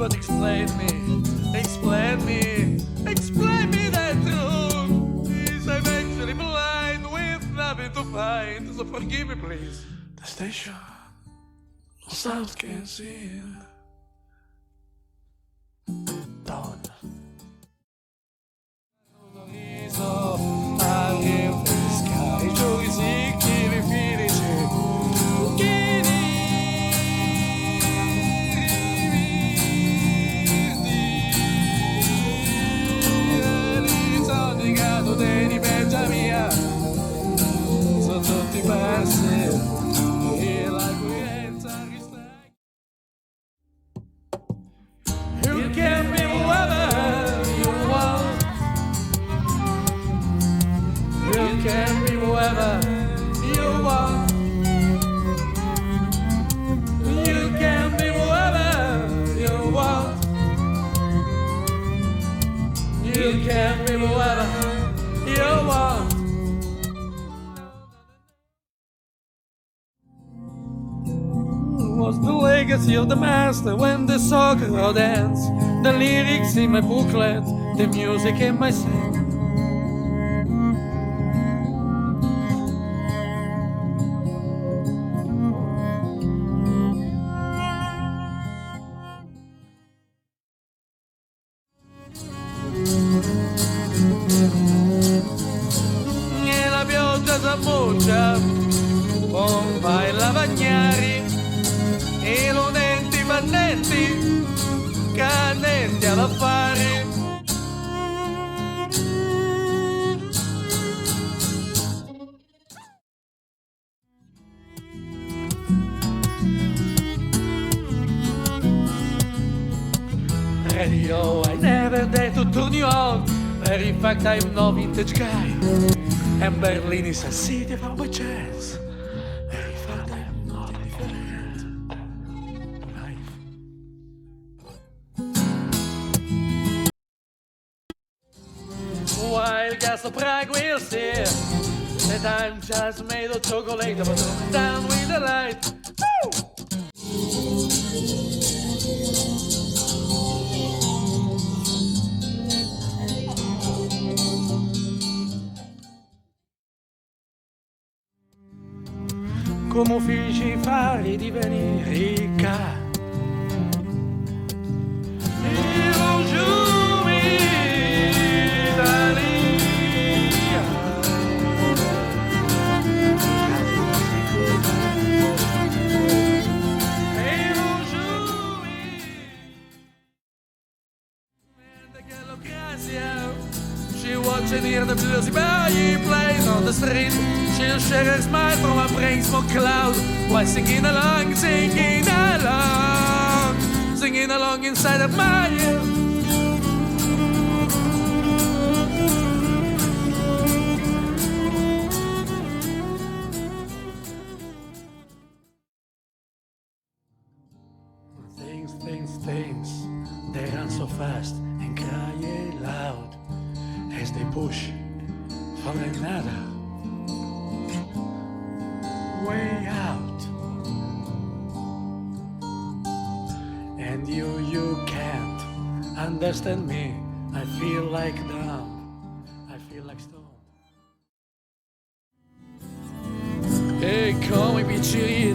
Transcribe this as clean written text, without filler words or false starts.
But explain me that truth. Is I'm actually blind with nothing to find. So forgive me, please. The station, no sound can see. Dawn. A rinfrescare i giorni sicchi felici. Di Beggia mia sono tutti persi e la quienza ristrae. You can be whoever you want. You can be whoever you want. You can be whoever you want. You can be whoever you want. Was the legacy of the master when the soccer dance, the lyrics in my booklet, the music in my set. E la pioggia s'ammuccia, pompa i lavagnari, i lunenti pannenti, cannenti ad affari. Radio, I never dare to turn you on. In fact, I'm no vintage guy. And Berlin is a city of by chance. In fact, I'm not different. Life. While gas the Prague will see that I'm just made of chocolate, but down with the light. Woo! Come feci fare divenire ricca? Io giù Italia. Io giù She watching here the blues by playing on the street. She'll share her smile from her brain smoke cloud while singing along inside of my ear. Things, they run so fast and cry loud as they push for another way out. And you can't understand me. I feel like dumb. I feel like stone. E come i piccini